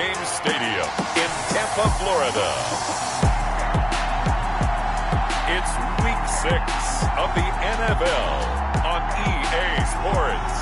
James Stadium in Tampa, Florida. It's Week 6 of the NFL on EA Sports.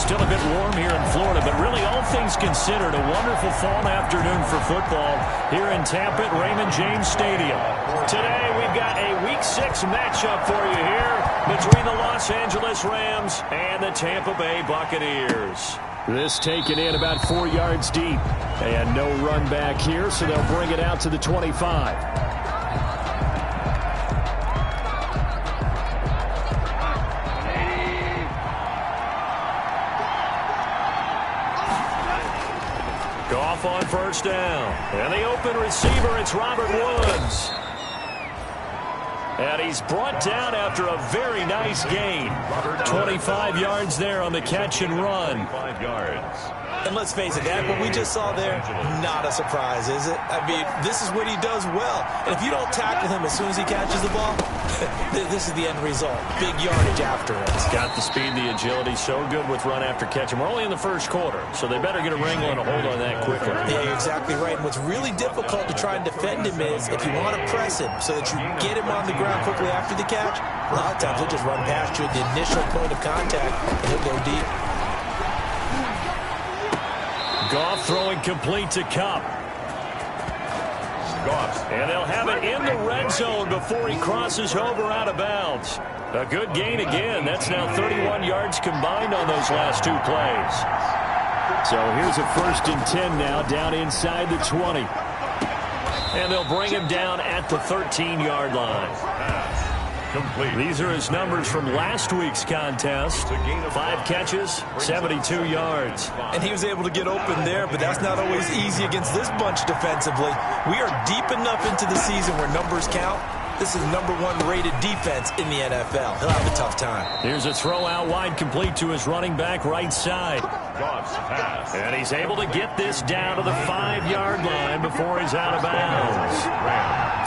Still a bit warm here in Florida, but really all things considered, a wonderful fall afternoon for football here in Tampa at Raymond James Stadium. Today we've got a Week 6 matchup for you here between the Los Angeles Rams and the Tampa Bay Buccaneers. This taken in about 4 yards deep, and no run back here, so they'll bring it out to the 25. Goff on first down. And the open receiver, it's Robert Woods. And he's brought down after a very nice gain. 25 yards there on the catch and run. 5 yards. And let's face it, that what we just saw there, not a surprise, is it? I mean, this is what he does well. And if you don't tackle him as soon as he catches the ball, this is the end result. Big yardage after it. Got the speed, the agility, so good with run after catch. And we're only in the first quarter, so they better get a wrangle and a hold on that quickly. Yeah, you're exactly right. And what's really difficult to try and defend him is if you want to press him so that you get him on the ground quickly after the catch, a lot of times he'll just run past you at the initial point of contact, and he'll go deep. Goff throwing complete to Kupp. And they'll have it in the red zone before he crosses over out of bounds. A good gain again. That's now 31 yards combined on those last two plays. So here's a 1st and 10 now down inside the 20. And they'll bring him down at the 13-yard line. Complete. These are his numbers from last week's contest. 5 catches, 72 yards. And he was able to get open there, but that's not always easy against this bunch defensively. We are deep enough into the season where numbers count. This is #1 rated defense in the NFL. He'll have a tough time. Here's a throw out wide complete to his running back right side. And he's able to get this down to the 5-yard line before he's out of bounds.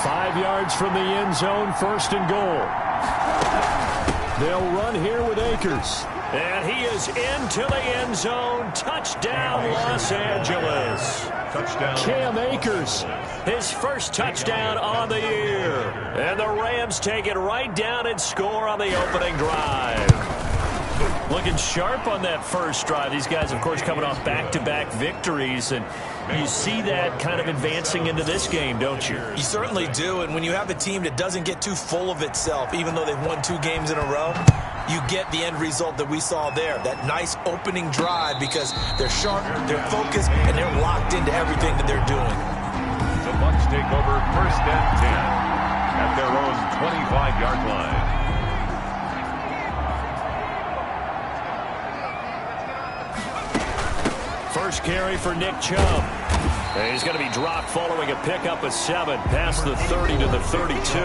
5 yards from the end zone, 1st and goal. They'll run here with Akers. And he is into the end zone. Touchdown, Los Angeles. Touchdown. Cam Akers, his first touchdown on the year. And the Rams take it right down and score on the opening drive. Looking sharp on that first drive. These guys, of course, coming off back-to-back victories, and you see that kind of advancing into this game, don't you? You certainly do, and when you have a team that doesn't get too full of itself, even though they've won 2 games in a row, you get the end result that we saw there, that nice opening drive, because they're sharp, they're focused, and they're locked into everything that they're doing. The Bucs take over 1st and 10 at their own 25-yard line. First carry for Nick Chubb. And he's going to be dropped following a pickup of 7 past the 30 to the 32.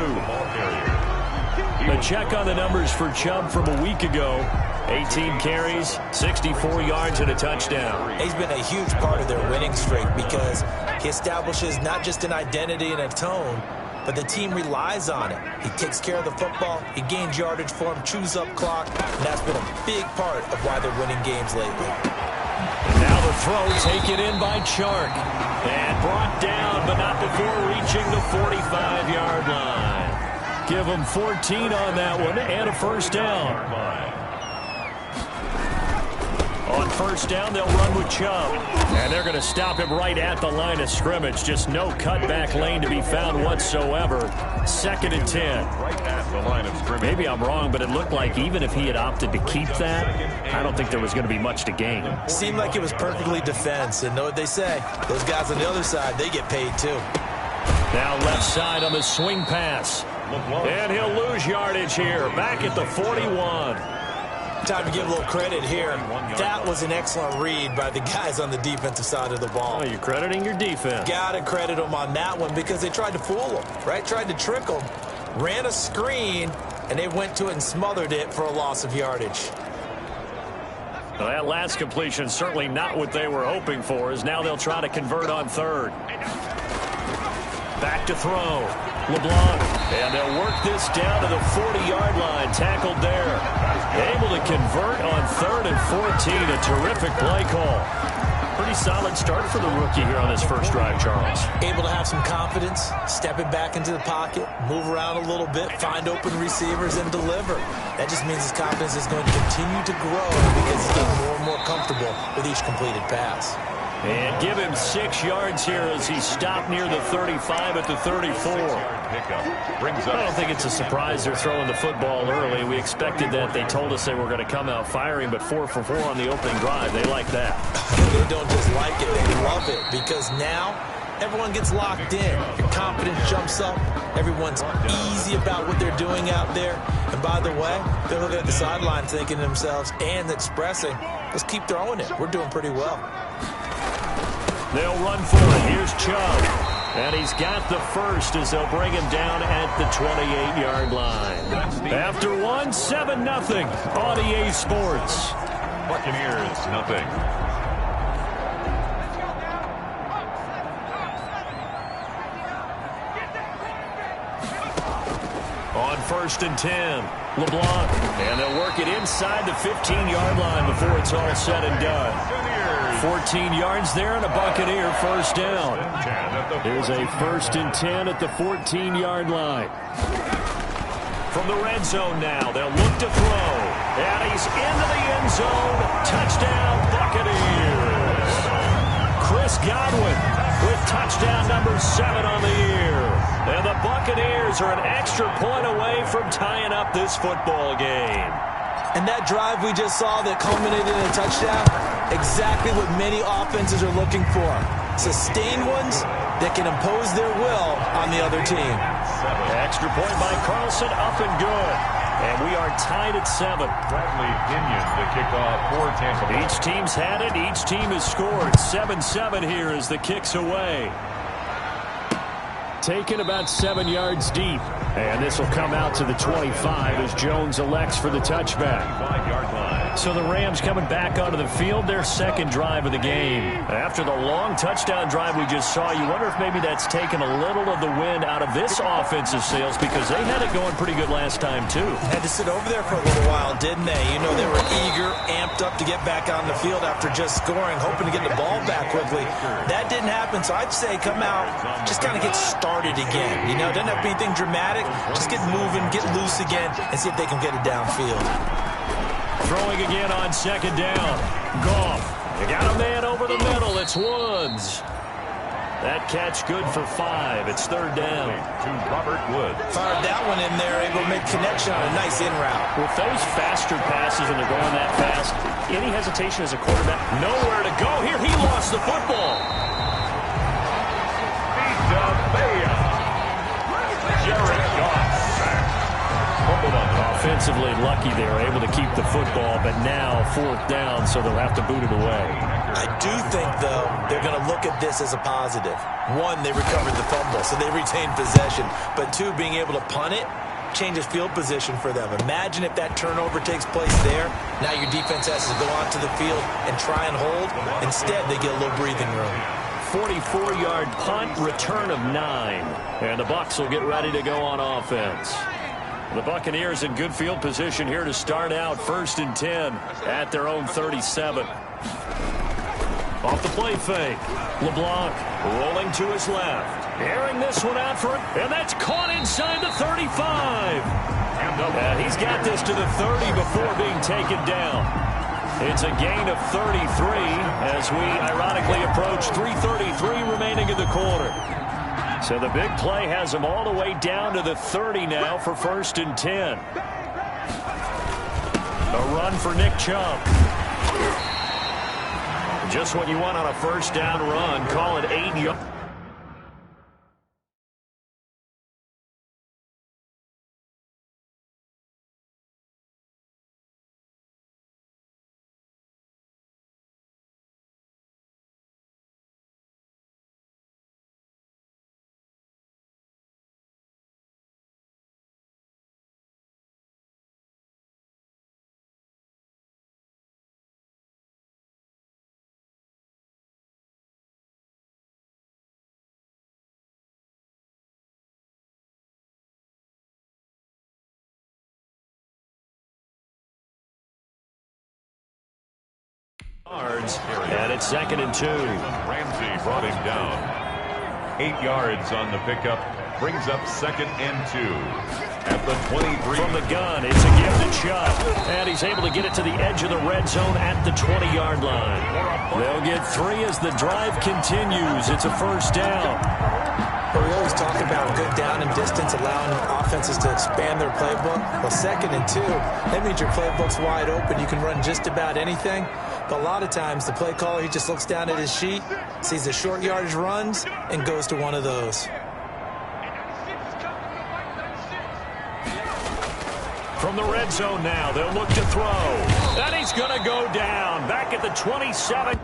A check on the numbers for Chubb from a week ago. 18 carries, 64 yards, and a touchdown. He's been a huge part of their winning streak because he establishes not just an identity and a tone, but the team relies on it. He takes care of the football, he gains yardage for him, chews up clock, and that's been a big part of why they're winning games lately. Now the throw taken in by Chark. And brought down, but not before reaching the 45-yard line. Give them 14 on that one and a first down. On first down, they'll run with Chubb. And they're going to stop him right at the line of scrimmage. Just no cutback lane to be found whatsoever. 2nd and 10. Right at the line of scrimmage. Maybe I'm wrong, but it looked like even if he had opted to keep that, I don't think there was going to be much to gain. Seemed like it was perfectly defense. And know what they say? Those guys on the other side, they get paid too. Now left side on the swing pass. And he'll lose yardage here. Back at the 41. Time to give a little credit here. That was an excellent read by the guys on the defensive side of the ball. Oh, you're crediting your defense. Got to credit them on that one because they tried to fool them, right? Tried to trick them. Ran a screen, and they went to it and smothered it for a loss of yardage. Well, that last completion certainly not what they were hoping for, as now they'll try to convert on 3rd. Back to throw. LeBlanc. And they'll work this down to the 40-yard line. Tackled there. Able to convert on 3rd and 14. A terrific play call. Pretty solid start for the rookie here on his first drive, Charles. Able to have some confidence, stepping back into the pocket, move around a little bit, find open receivers, and deliver. That just means his confidence is going to continue to grow because he's getting more and more comfortable with each completed pass. And give him 6 yards here as he stopped near the 35 at the 34. I don't think it's a surprise they're throwing the football early. We expected that. They told us they were going to come out firing, but 4 for 4 on the opening drive. They like that. They don't just like it, they love it, because now everyone gets locked in. Your confidence jumps up. Everyone's easy about what they're doing out there. And by the way, they're looking at the sideline thinking to themselves and expressing, let's keep throwing it. We're doing pretty well. They'll run for it. Here's Chubb. And he's got the first as they'll bring him down at the 28-yard line. After 1, 7-0 on EA Sports. Buccaneers, nothing. On 1st and 10, LeBlanc. And they'll work it inside the 15-yard line before it's all said and done. 14 yards there and a Buccaneer first down. Here's a 1st and 10 at the 14-yard line. From the red zone now, they'll look to throw. And he's into the end zone. Touchdown, Buccaneers. Chris Godwin with touchdown number 7 on the year. And the Buccaneers are an extra point away from tying up this football game. And that drive we just saw that culminated in a touchdown, exactly what many offenses are looking for. Sustained ones that can impose their will on the other team. Extra point by Carlson, up and good. And we are tied at 7. Bradley Pinion, the kickoff for Tampa Bay. Each team's had it. Each team has scored. 7-7 here as the kick's away. Taken about 7 yards deep. And this will come out to the 25 as Jones elects for the touchback. 5-yard line. So the Rams coming back onto the field, their second drive of the game. After the long touchdown drive we just saw, you wonder if maybe that's taken a little of the wind out of this offensive sails because they had it going pretty good last time too. Had to sit over there for a little while, didn't they? You know, they were eager, amped up to get back on the field after just scoring, hoping to get the ball back quickly. That didn't happen, so I'd say come out, just kind of get started again. You know, doesn't have to be anything dramatic. Just get moving, get loose again, and see if they can get it downfield. Throwing again on 2nd down. Goff. You got a man over the middle. It's Woods. That catch good for 5. It's 3rd down. To Robert Woods. Fired that one in there, able to make connection on a nice in route. With those faster passes and they're going that fast, any hesitation as a quarterback, nowhere to go here. He lost the football. Jared Goff. Offensively lucky they were able to keep the football, but now 4th down, so they'll have to boot it away. I do think, though, they're going to look at this as a positive. 1, they recovered the fumble, so they retained possession. But 2, being able to punt it changes field position for them. Imagine if that turnover takes place there. Now your defense has to go onto the field and try and hold. Instead, they get a little breathing room. 44-yard punt, return of 9. And the Bucs will get ready to go on offense. The Buccaneers in good field position here to start out 1st and 10 at their own 37. Off the play fake. LeBlanc rolling to his left. Airing this one out for him. And that's caught inside the 35. And he's got this to the 30 before being taken down. It's a gain of 33 as we ironically approach 3:33 remaining in the quarter. So the big play has them all the way down to the 30 now for 1st and 10. A run for Nick Chubb. Just what you want on a 1st down run. Call it 8 yards. And it's 2nd and 2. Ramsey brought him down. 8 yards on the pickup. Brings up 2nd and 2. At the 23. From the gun, it's a gifted shot. And he's able to get it to the edge of the red zone at the 20-yard line. They'll get 3 as the drive continues. It's a first down. But we always talk about good down and distance, allowing offenses to expand their playbook. Well, 2nd and 2, that means your playbook's wide open. You can run just about anything. But a lot of times, the play caller, he just looks down at his sheet, sees the short yardage runs, and goes to one of those. From the red zone now, they'll look to throw. And he's going to go down. Back at the 27.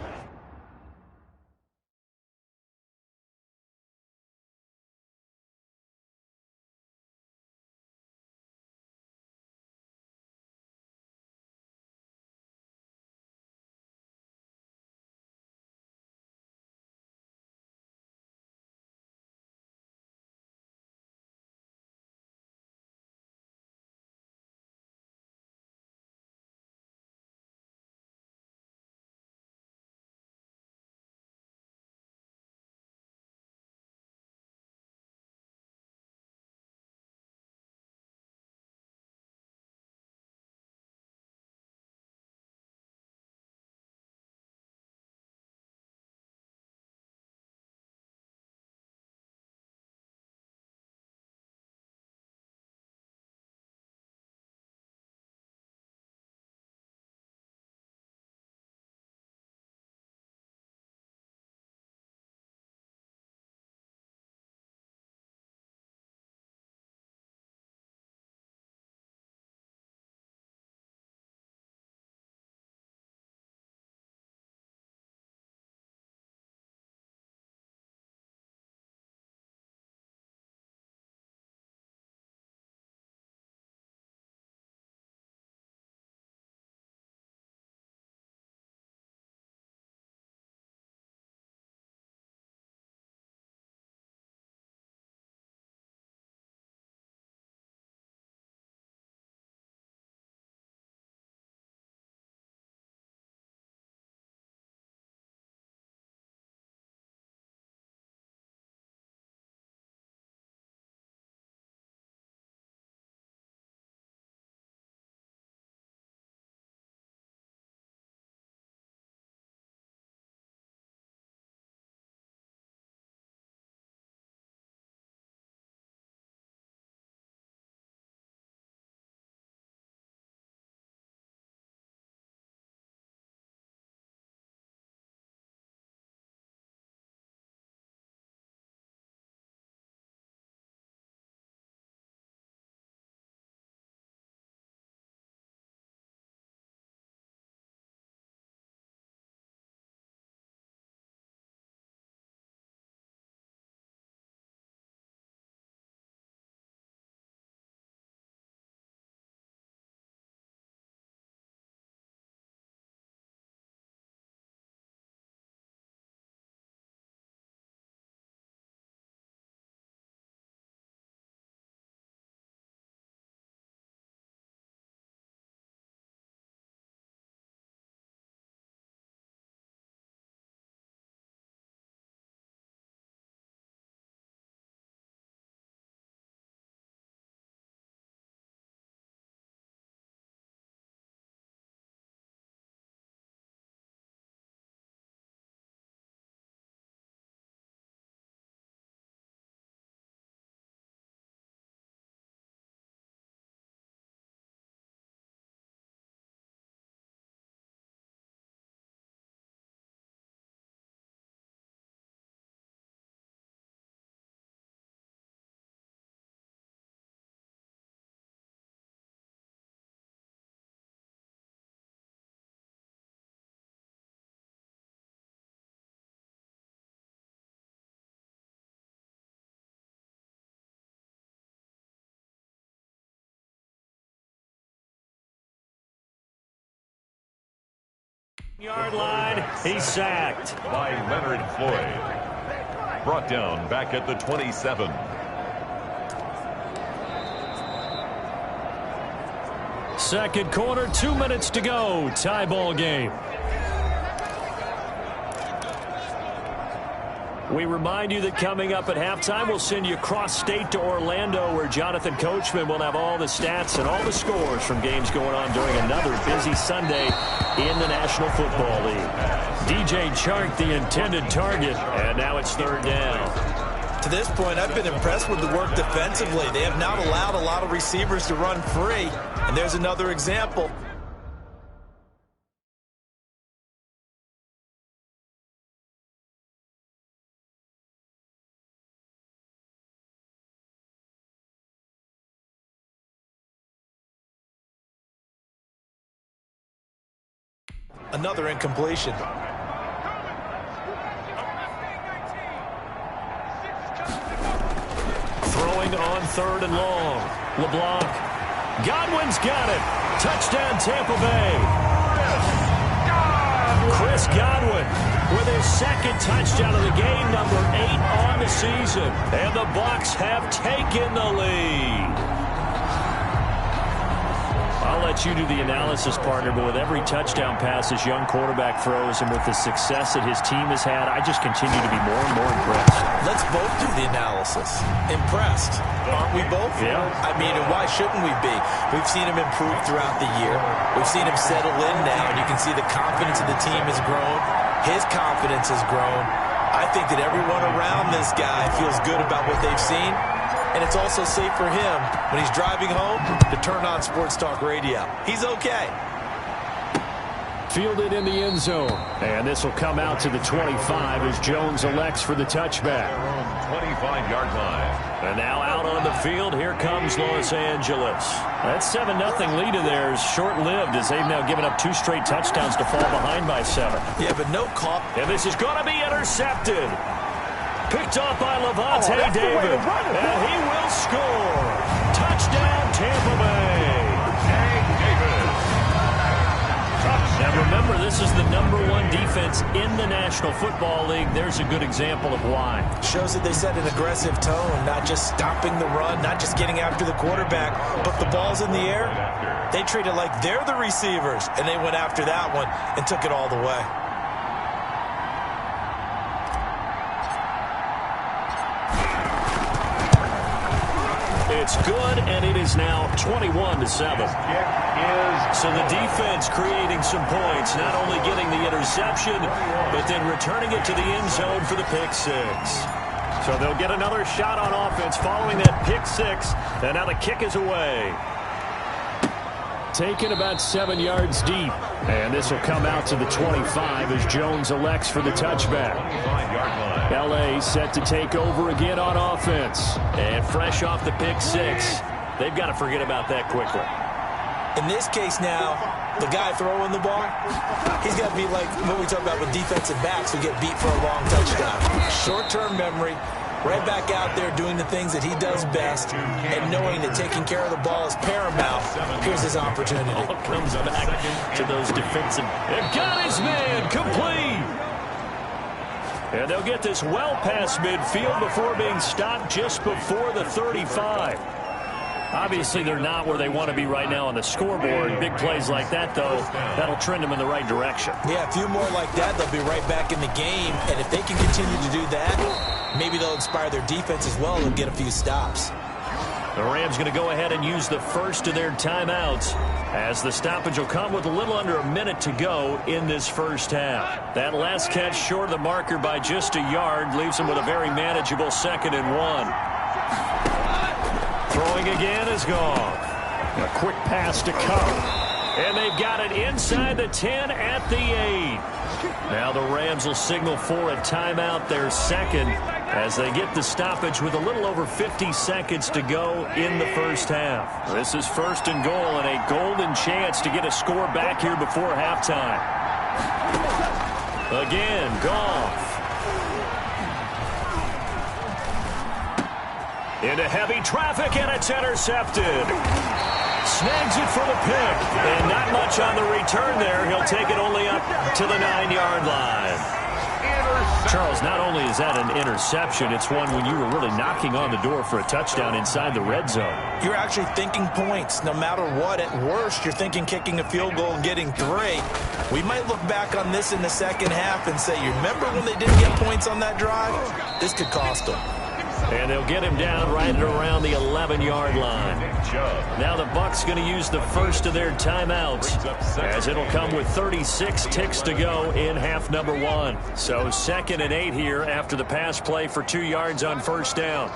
Yard line, he's sacked. By Leonard Floyd. Brought down back at the 27. Second quarter, 2 minutes to go. Tie ball game. We remind you that coming up at halftime, we'll send you cross-state to Orlando, where Jonathan Coachman will have all the stats and all the scores from games going on during another busy Sunday in the National Football League. DJ Chark, the intended target, and now it's third down. To this point, I've been impressed with the work defensively. They have not allowed a lot of receivers to run free, and there's another example. Another incompletion. Throwing on third and long. LeBlanc. Godwin's got it. Touchdown, Tampa Bay. Chris Godwin with his second touchdown of the game, number 8 on the season. And the Bucs have taken the lead. I'll let you do the analysis, partner, but with every touchdown pass this young quarterback throws and with the success that his team has had, I just continue to be more and more impressed. Let's both do the analysis. Impressed. Aren't we both? Yeah. I mean, and why shouldn't we be? We've seen him improve throughout the year. We've seen him settle in now, and you can see the confidence of the team has grown. His confidence has grown. I think that everyone around this guy feels good about what they've seen. And it's also safe for him when he's driving home to turn on Sports Talk Radio. He's okay. Fielded in the end zone. And this will come out to the 25 as Jones elects for the touchback. 25-yard line. And now out on the field, here comes Los Angeles. That 7-0 lead of theirs short-lived as they've now given up 2 straight touchdowns to fall behind by 7. Yeah, but no call. And this is going to be intercepted. Picked off by Levante David. And he will score. Touchdown, Tampa Bay. Now remember, this is the #1 defense in the National Football League. There's a good example of why. Shows that they set an aggressive tone, not just stopping the run, not just getting after the quarterback, but the ball's in the air. They treat it like they're the receivers, and they went after that one and took it all the way. It's good, and it is now 21-7. So the defense creating some points, not only getting the interception, but then returning it to the end zone for the pick 6. So they'll get another shot on offense following that pick 6, and now the kick is away. Taken about 7 yards deep, and this will come out to the 25 as Jones elects for the touchback. L.A. set to take over again on offense. And fresh off the pick 6, they've got to forget about that quickly. In this case now, the guy throwing the ball, he's got to be like what we talk about with defensive backs who get beat for a long touchdown. Short-term memory, right back out there doing the things that he does best, and knowing that taking care of the ball is paramount. Here's his opportunity. All comes back to those defensive. And got his man complete. And they'll get this well past midfield before being stopped just before the 35. Obviously, they're not where they want to be right now on the scoreboard. Big plays like that, though, that'll trend them in the right direction. Yeah, a few more like that, they'll be right back in the game. And if they can continue to do that, maybe they'll inspire their defense as well and get a few stops. The Rams going to go ahead and use the first of their timeouts as the stoppage will come with a little under a minute to go in this first half. That last catch short of the marker by just a yard leaves them with a very manageable 2nd and 1. Throwing again is gone. A quick pass to Cup. And they've got it inside the 10 at the 8. Now the Rams will signal for a timeout, their second, as they get the stoppage with a little over 50 seconds to go in the first half. This is 1st and goal and a golden chance to get a score back here before halftime. Again, Goff. Into heavy traffic, and it's intercepted. Snags it for the pick, and not much on the return there. He'll take it only up to the 9-yard line. Charles, not only is that an interception, it's one when you were really knocking on the door for a touchdown inside the red zone. You're actually thinking points. No matter what, at worst, you're thinking kicking a field goal and getting 3. We might look back on this in the second half and say, you remember when they didn't get points on that drive? This could cost them. And they'll get him down right at around the 11-yard line. Now the Bucs going to use the first of their timeouts, as it'll come with 36 ticks to go in half number 1. So 2nd and 8 here after the pass play for 2 yards on first down.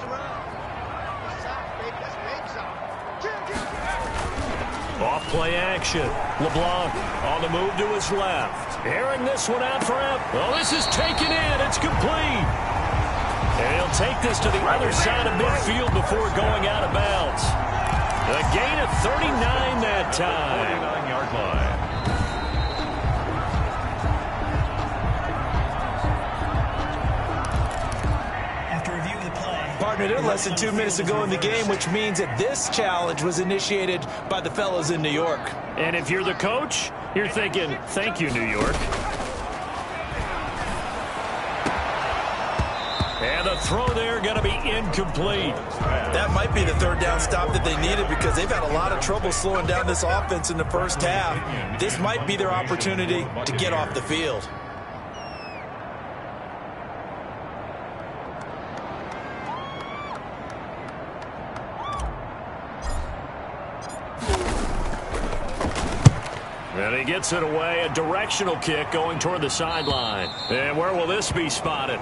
Off play action. LeBlanc on the move to his left. Airing this one out for him. Well, this is taken in. It's complete. And he'll take this to the other side of midfield before going out of bounds. A gain of 39 that time. 49-yard line. After review of the play. Partner, they're less than 2 minutes ago in the game, which means that this challenge was initiated by the fellas in New York. And if you're the coach, you're thinking, thank you, New York. And the throw there going to be incomplete. That might be the 3rd down stop that they needed because they've had a lot of trouble slowing down this offense in the first half. This might be their opportunity to get off the field. And he gets it away, a directional kick going toward the sideline. And where will this be spotted?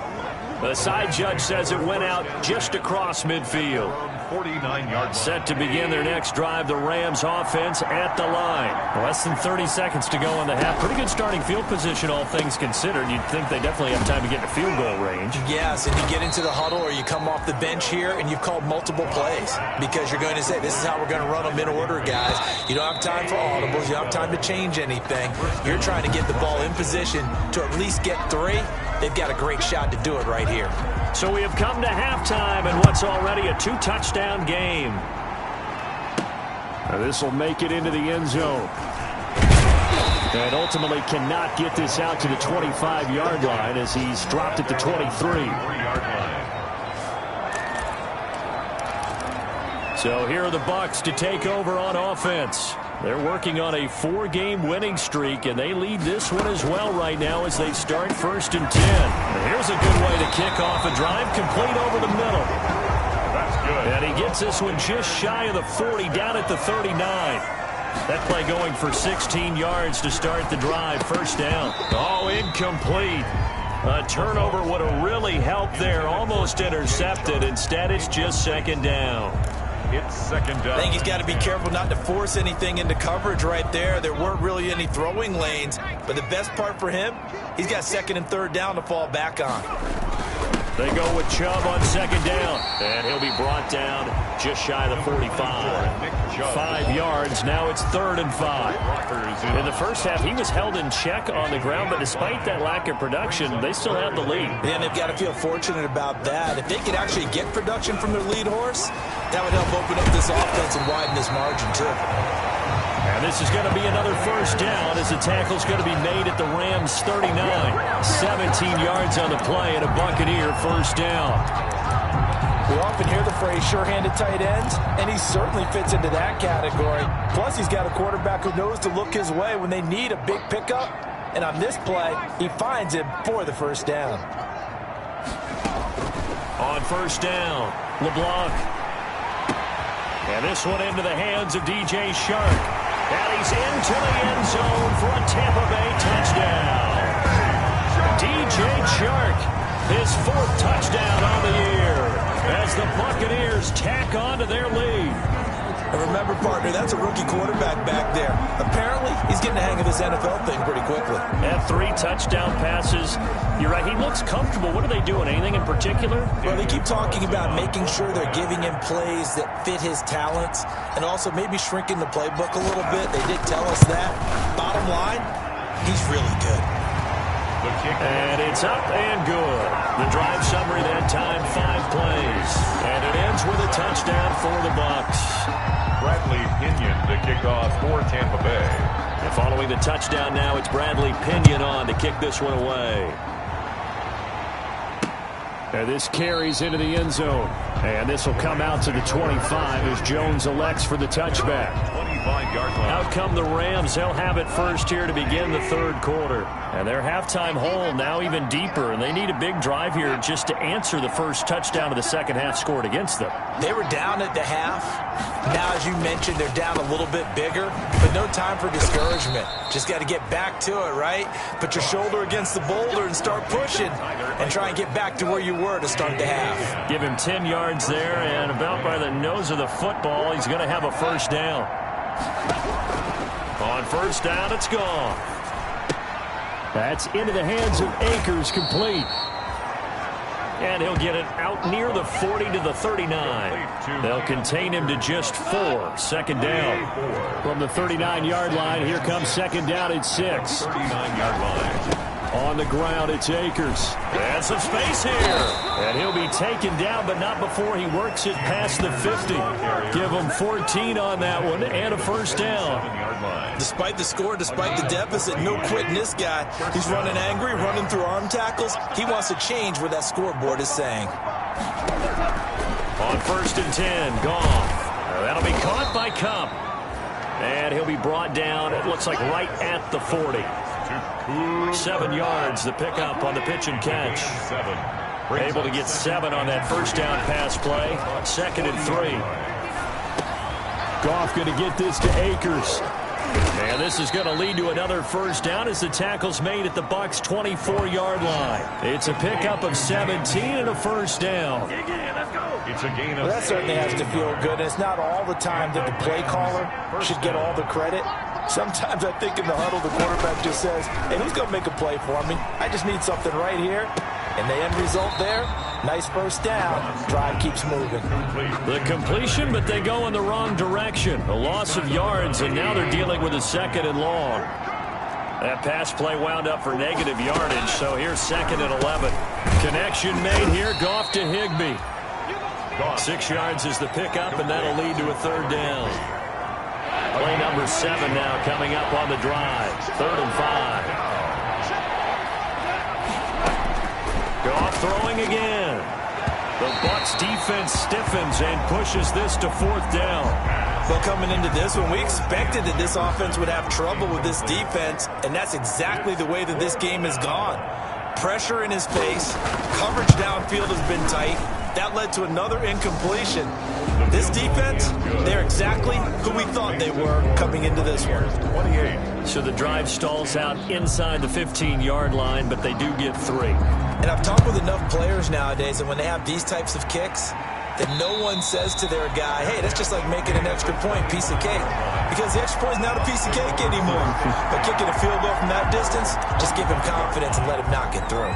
The side judge says it went out just across midfield. 49-yard line. Set to begin their next drive, the Rams offense at the line. Less than 30 seconds to go in the half. Pretty good starting field position, all things considered. You'd think they definitely have time to get to field goal range. Yes, and you get into the huddle or you come off the bench here and you've called multiple plays because you're going to say, this is how we're going to run them in order, guys. You don't have time for audibles. You don't have time to change anything. You're trying to get the ball in position to at least get 3. They've got a great shot to do it right here. So we have come to halftime and what's already a 2-touchdown game. Now this will make it into the end zone. And ultimately cannot get this out to the 25-yard line as he's dropped at the 23. So here are the Bucs to take over on offense. They're working on a 4-game winning streak, and they lead this one as well right now as they start 1st and 10. And here's a good way to kick off a drive, complete over the middle. That's good. And he gets this one just shy of the 40, down at the 39. That play going for 16 yards to start the drive, 1st down. Oh, incomplete. A turnover would have really helped there, almost intercepted. Instead, it's just 2nd down. It's 2nd down. I think he's got to be careful not to force anything into coverage right there. There weren't really any throwing lanes, but the best part for him, he's got 2nd and 3rd down to fall back on. They go with Chubb on 2nd down, and he'll be brought down just shy of the 45. 5 yards, now it's 3rd and 5. In the first half, he was held in check on the ground, but despite that lack of production, they still have the lead. And they've got to feel fortunate about that. If they could actually get production from their lead horse, that would help open up this offense and widen this margin, too. And this is going to be another 1st down as the tackle's going to be made at the Rams' 39. 17 yards on the play and a Buccaneer 1st down. We often hear the phrase sure-handed tight ends, and he certainly fits into that category. Plus, he's got a quarterback who knows to look his way when they need a big pickup. And on this play, he finds him for the 1st down. On 1st down, LeBlanc. And this one into the hands of DJ Shark. And he's into the end zone for a Tampa Bay touchdown. DJ Shark, his 4th touchdown on the year as the Buccaneers tack on to their lead. And remember, partner, that's a rookie quarterback back there. Apparently, he's getting the hang of this NFL thing pretty quickly. And 3 touchdown passes. You're right, he looks comfortable. What are they doing? Anything in particular? Well, they keep talking about making sure they're giving him plays that fit his talents and also maybe shrinking the playbook a little bit. They did tell us that. Bottom line, he's really good. And it's up and good. The drive summary that time, 5 plays. And it ends with a touchdown for the Bucs. Bradley Pinion to kick off for Tampa Bay. And following the touchdown now, it's Bradley Pinion on to kick this one away. And this carries into the end zone. And this will come out to the 25 as Jones elects for the touchback. 25-yard line. Out come the Rams. They'll have it first here to begin the third quarter. And their halftime hole now even deeper. And they need a big drive here just to answer the first touchdown of the second half scored against them. They were down at the half. Now, as you mentioned, they're down a little bit bigger. But no time for discouragement. Just got to get back to it, right? Put your shoulder against the boulder and start pushing. And try and get back to where you were to start the half. Give him 10 yards there, and about by the nose of the football, he's going to have a first down. On first down, it's gone. That's into the hands of Akers, complete. And he'll get it out near the 40 to the 39. They'll contain him to just 4. Second down. From the 39-yard line, here comes second down at 6. 39-yard line. On the ground, it's Akers. And some space here. And he'll be taken down, but not before he works it past the 50. Give him 14 on that one and a first down. Despite the score, despite the deficit, no quitting this guy. He's running angry, running through arm tackles. He wants to change what that scoreboard is saying. On first and 10, gone. That'll be caught by Cup. And he'll be brought down, it looks like right at the 40. 7 yards, the pickup on the pitch and catch. Able to get 7 on that first down pass play. Second and 3. Goff going to get this to Akers. And this is going to lead to another first down as the tackle's made at the Bucs' 24-yard line. It's a pickup of 17 and a first down. It's a gain of well, that certainly has to feel good. It's not all the time that the play caller should get all the credit. Sometimes I think in the huddle, the quarterback just says, hey, who's going to make a play for me? I just need something right here. And the end result there, nice first down. Drive keeps moving. The completion, but they go in the wrong direction. A loss of yards, and now they're dealing with a second and long. That pass play wound up for negative yardage, so here's second and 11. Connection made here, Goff to Higbee. 6 yards is the pickup, and that'll lead to a third down. Play number 7 now coming up on the drive. 3rd and 5. Goff throwing again. The Bucs defense stiffens and pushes this to 4th down. Well, coming into this one, we expected that this offense would have trouble with this defense, and that's exactly the way that this game has gone. Pressure in his face. Coverage downfield has been tight. That led to another incompletion. This defense, they're exactly who we thought they were coming into this one. 28. So the drive stalls out inside the 15-yard line, but they do get 3. And I've talked with enough players nowadays, and when they have these types of kicks, that no one says to their guy, hey, that's just like making an extra point, piece of cake. Because the extra point is not a piece of cake anymore. But kicking a field goal from that distance, just give him confidence and let him knock it through.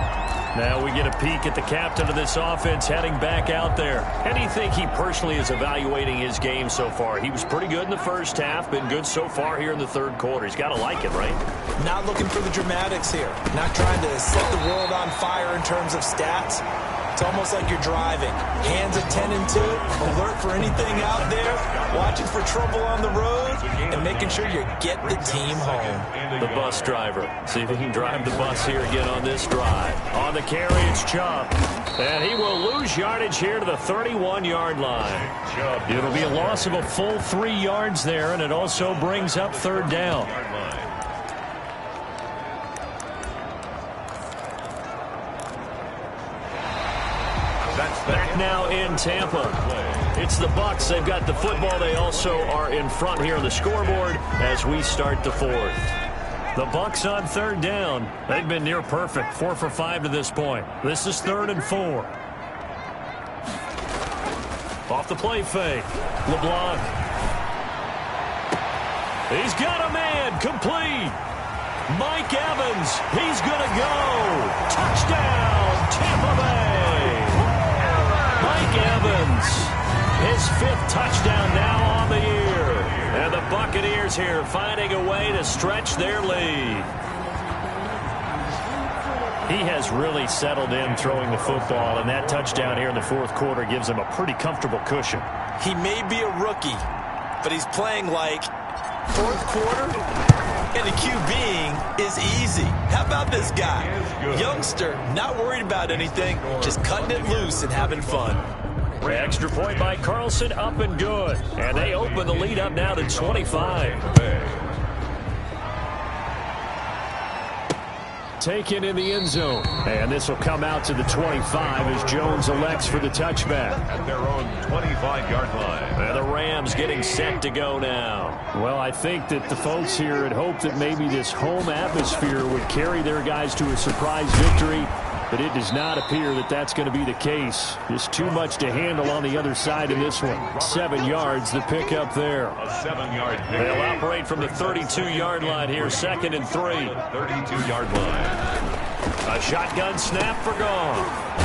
Now we get a peek at the captain of this offense heading back out there. How do you think he personally is evaluating his game so far? He was pretty good in the first half, been good so far here in the third quarter. He's got to like it, right? Not looking for the dramatics here. Not trying to set the world on fire in terms of stats. It's almost like you're driving. Hands at 10 and 2, alert for anything out there, watching for trouble on the road, and making sure you get the team home. The bus driver. See if he can drive the bus here again on this drive. On the carry, it's Chubb. And he will lose yardage here to the 31-yard line. It'll be a loss of a full 3 yards there, and it also brings up 3rd down. Back now in Tampa. It's the Bucs. They've got the football. They also are in front here on the scoreboard as we start the 4th. The Bucs on 3rd down. They've been near perfect. 4 for 5 to this point. This is 3rd and 4. Off the play fake. LeBlanc. He's got a man. Complete. Mike Evans. He's going to go. Touchdown, Tampa Bay. Mike Evans, his 5th touchdown now on the year. And the Buccaneers here finding a way to stretch their lead. He has really settled in throwing the football, and that touchdown here in the 4th quarter gives him a pretty comfortable cushion. He may be a rookie, but he's playing like 4th quarter, and the QBing is easy. Have about this guy? Youngster, not worried about anything, just cutting it loose and having fun. Extra point by Carlson, up and good. And they open the lead up now to 25. Taken in the end zone. And this will come out to the 25 as Jones elects for the touchback. At their own 25-yard line. And the Rams getting set to go now. Well, I think that the folks here had hoped that maybe this home atmosphere would carry their guys to a surprise victory. But it does not appear that that's going to be the case. Just too much to handle on the other side of this one. 7 yards, the pickup there. A 7-yard pickup. They'll operate from the 32-yard line here, 2nd and 3. 32-yard line. A shotgun snap for Goff.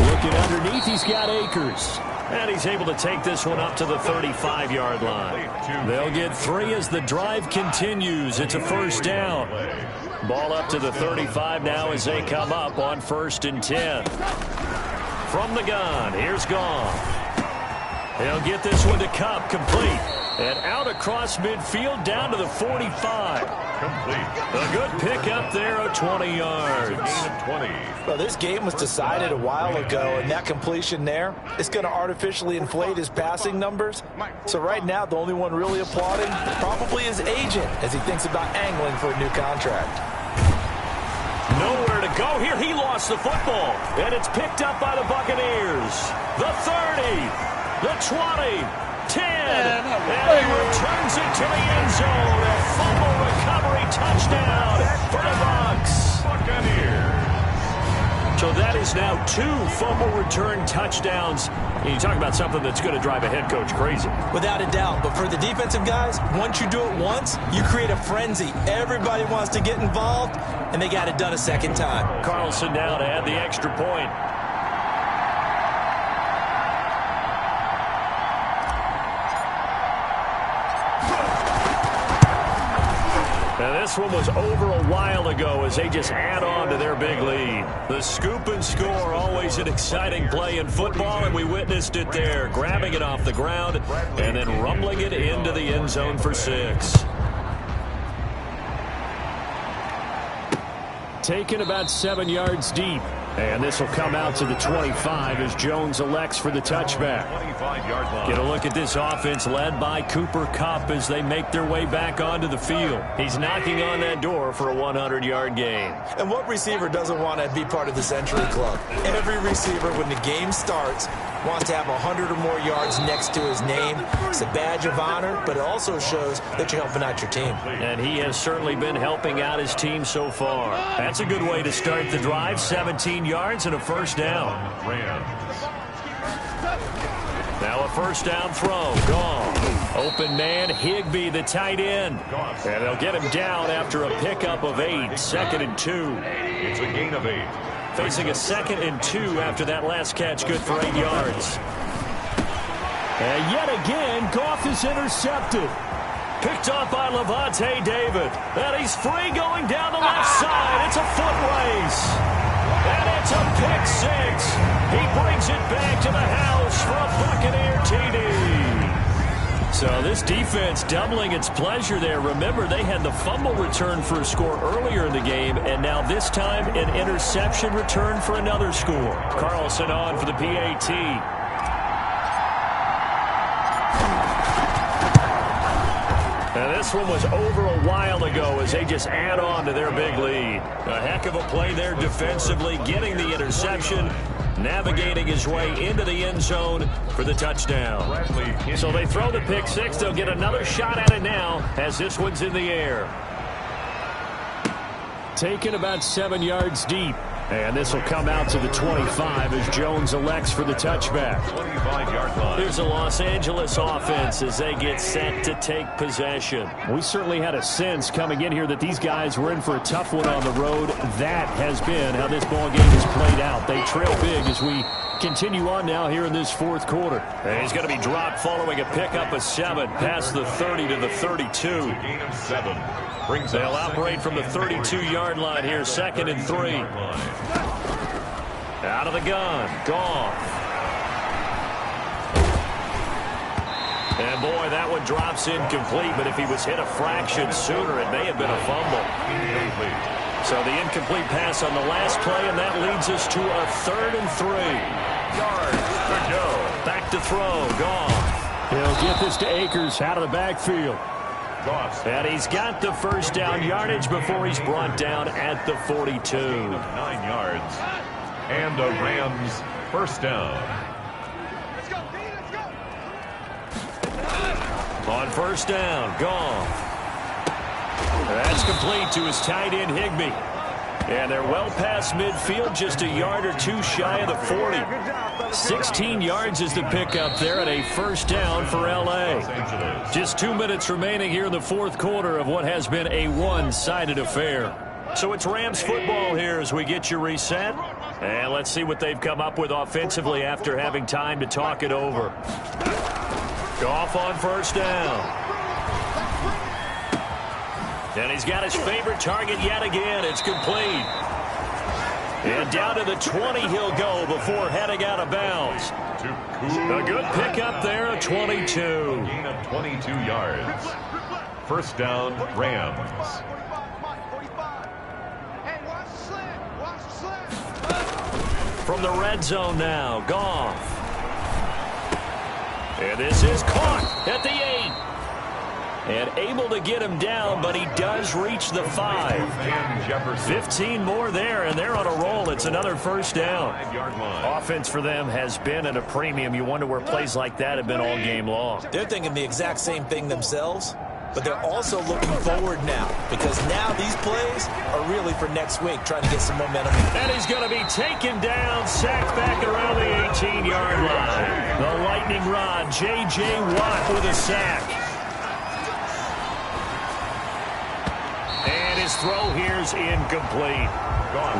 Looking underneath, he's got Akers. And he's able to take this one up to the 35-yard line. They'll get 3 as the drive continues. It's a first down. Ball up to the 35 now as they come up on 1st and 10. From the gun, here's Goff. He'll get this one to Kupp, complete. And out across midfield down to the 45. Complete. A good pickup there of 20 yards. Gain of 20. Well, this game was decided a while ago, and that completion there is going to artificially inflate his passing numbers. So right now, the only one really applauding probably his agent as he thinks about angling for a new contract. Nowhere to go here. He lost the football, and it's picked up by the Buccaneers. The 30, the 20, 10, and he returns it to the end zone. A fumble recovery touchdown for the Bucs. Buccaneers. So that is now 2 fumble return touchdowns. And you talk about something that's going to drive a head coach crazy. Without a doubt, but for the defensive guys, once you do it once, you create a frenzy. Everybody wants to get involved, and they got it done a second time. Carlson now to add the extra point. Now this one was over a while ago as they just add on to their big lead. The scoop and score, always an exciting play in football, and we witnessed it there, grabbing it off the ground and then rumbling it into the end zone for 6. Taken about 7 yards deep. And this will come out to the 25 as Jones elects for the touchback. 25-yard line. Get a look at this offense led by Cooper Kupp as they make their way back onto the field. He's knocking on that door for a 100-yard gain. And what receiver doesn't want to be part of the Century Club? Every receiver, when the game starts, wants to have 100 or more yards next to his name. It's a badge of honor, but it also shows that you're helping out your team. And he has certainly been helping out his team so far. That's a good way to start the drive. 17 yards and a first down. Now a first down throw. Gone. Open man, Higbee, the tight end. And they'll get him down after a pickup of 8. 2nd and 2. It's a gain of 8. Facing a 2nd and 2 after that last catch, good for 8 yards. And yet again, Goff is intercepted. Picked off by Levante David. And he's free going down the left side. It's a foot race. And it's a pick 6. He brings it back to the house for a Buccaneer TD. So this defense doubling its pleasure there. Remember, they had the fumble return for a score earlier in the game, and now this time an interception return for another score. Carlson on for the PAT. Now this one was over a while ago as they just add on to their big lead. A heck of a play there defensively, getting the interception, navigating his way into the end zone for the touchdown. So they throw the pick 6. They'll get another shot at it now as this one's in the air. Taken about 7 yards deep. And this will come out to the 25 as Jones elects for the touchback. 25-yard line. Here's the Los Angeles offense as they get set to take possession. We certainly had a sense coming in here that these guys were in for a tough one on the road. That has been how this ball game has played out. They trail big as we continue on now here in this 4th quarter. And he's going to be dropped following a pickup of 7 past the 30 to the 32. Gain of 7. They'll operate from the 32-yard line here, 2nd and 3. Out of the gun, Goff. And boy, that one drops incomplete, but if he was hit a fraction sooner, it may have been a fumble. So the incomplete pass on the last play, and that leads us to a 3rd and 3. Yards to go. Back to throw. Goff. He'll get this to Akers out of the backfield. Goff. And he's got the first down yardage before he's brought down at the 42. 9 yards. And the Rams first down. On first down, Goff. That's complete to his tight end, Higbee. And they're well past midfield, just a yard or two shy of the 40. 16 yards is the pickup there, and a first down for L.A. Just 2 minutes remaining here in the 4th quarter of what has been a one-sided affair. So it's Rams football here as we get you reset. And let's see what they've come up with offensively after having time to talk it over. Goff on first down. And he's got his favorite target yet again. It's complete. And down to the 20 he'll go before heading out of bounds. A good pickup there, a 22. Gain of 22 yards. First down, Rams. From the red zone now, Goff. And this is caught at the 8. And able to get him down, but he does reach the 5. 15 more there, and they're on a roll. It's another first down. Offense for them has been at a premium. You wonder where plays like that have been all game long. They're thinking the exact same thing themselves, but they're also looking forward now, because now these plays are really for next week, trying to get some momentum. And he's going to be taken down, sacked back around the 18-yard line. The lightning rod, J.J. Watt with a sack. And his throw here's incomplete.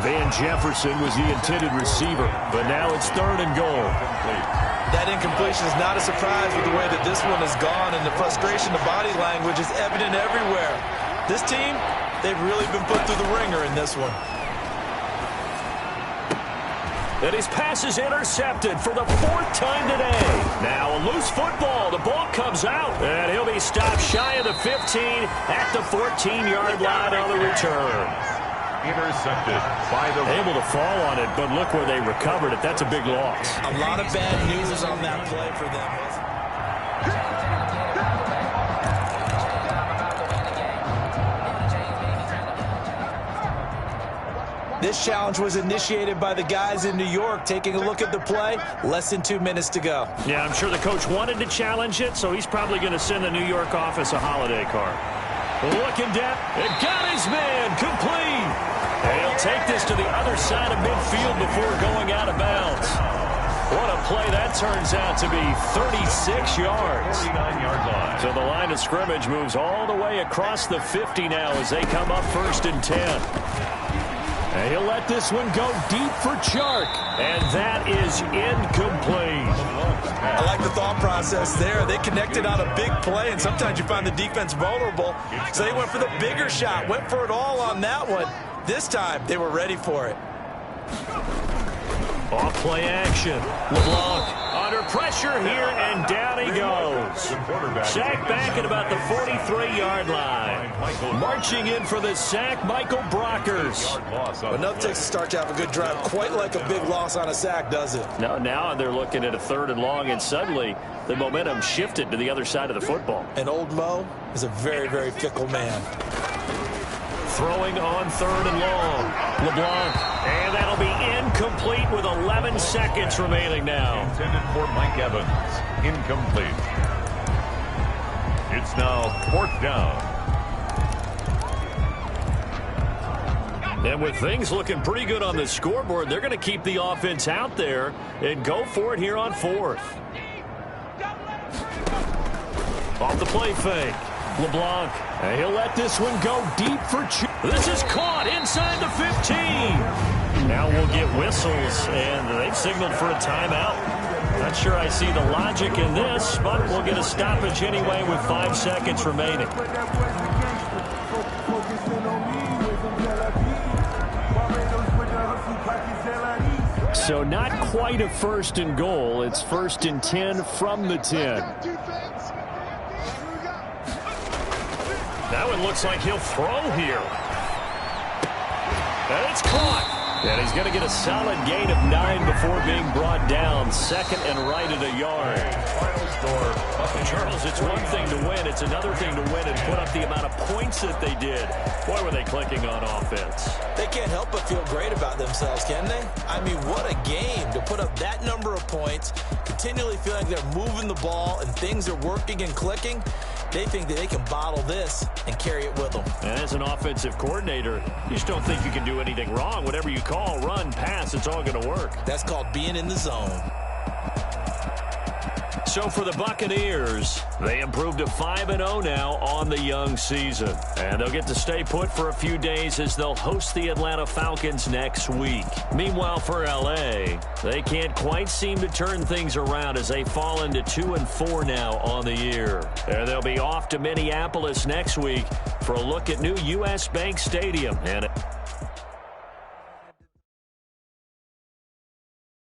Van Jefferson was the intended receiver, but now it's 3rd and goal. That incompletion is not a surprise with the way that this one has gone, and the frustration, the body language is evident everywhere. This team, they've really been put through the ringer in this one. And his pass is intercepted for the 4th time today. Now a loose football. The ball comes out, and he'll be stopped shy of the 15 at the 14-yard line on the return. Intercepted by the... Able to fall on it, but look where they recovered it. That's a big loss. A lot of bad news on that play for them. This challenge was initiated by the guys in New York. Taking a look at the play, less than 2 minutes to go. Yeah, I'm sure the coach wanted to challenge it, so he's probably going to send the New York office a holiday card. Looking down, and got his man, complete. And he'll take this to the other side of midfield before going out of bounds. What a play that turns out to be, 36 yards. 49-yard line. So the line of scrimmage moves all the way across the 50 now as they come up 1st and 10. And he'll let this one go deep for Chark. And that is incomplete. I like the thought process there. They connected on a big play, and sometimes you find the defense vulnerable. So they went for the bigger shot, went for it all on that one. This time, they were ready for it. Off play action. LeBlanc under pressure here, and down he goes. Sack back at about the 43-yard line. Marching in for the sack, Michael Brockers. But nothing takes a start to have a good drive quite like a big loss on a sack, does it? No, now they're looking at a 3rd and long, and suddenly the momentum shifted to the other side of the football. And old Mo is a very, very fickle man. Throwing on 3rd and long. LeBlanc. And that'll be incomplete with 11 seconds remaining now. Intended for Mike Evans. Incomplete. It's now 4th down. And with things looking pretty good on the scoreboard, they're going to keep the offense out there and go for it here on 4th. Off the play fake. LeBlanc. And he'll let this one go deep for This is caught inside the 15. Now we'll get whistles, and they've signaled for a timeout. Not sure I see the logic in this, but we'll get a stoppage anyway with 5 seconds remaining. So not quite a 1st and goal. It's 1st and 10 from the 10. That one looks like he'll throw here. And it's caught. And he's going to get a solid gain of 9 before being brought down. Second and right at a yard. Final score. Charles, it's one thing to win. It's another thing to win and put up the amount of points that they did. Boy, were they clicking on offense. They can't help but feel great about themselves, can they? I mean, what a game to put up that number of points, continually feeling like they're moving the ball and things are working and clicking. They think that they can bottle this and carry it with them. And as an offensive coordinator, you just don't think you can do anything wrong. Whatever you call, run, pass, it's all going to work. That's called being in the zone. So for the Buccaneers, they improved to 5-0 now on the young season. And they'll get to stay put for a few days as they'll host the Atlanta Falcons next week. Meanwhile, for L.A., they can't quite seem to turn things around as they fall into 2-4 now on the year. And they'll be off to Minneapolis next week for a look at new U.S. Bank Stadium. And